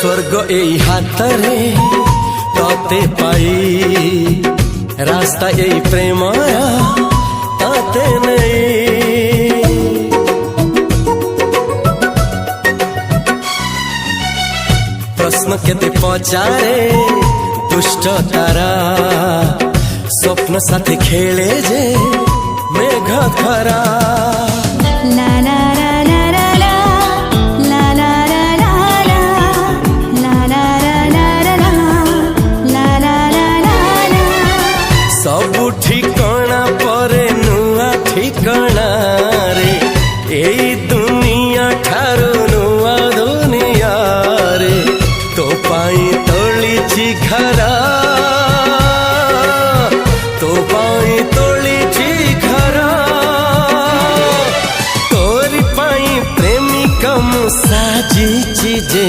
स्वर्ग एई हातरे तते पाई रास्ता एई प्रेमया ताते नहीं। प्रश्न केते पचारे दुष्ट तारा स्वप्न साथी खेले जे मेघ खरा। ला ला ला ला ला ला ला ला ला ला ला ला ला ला। सबु ठिकाना परे नुआ ठिकाना रे एई दुनिया ठारू नुआ दुनिया रे। तो पाई तोलिछि घरा तो पाई तोलिछि घरा तोरी पाई प्रेमिका मु साजिछि जे।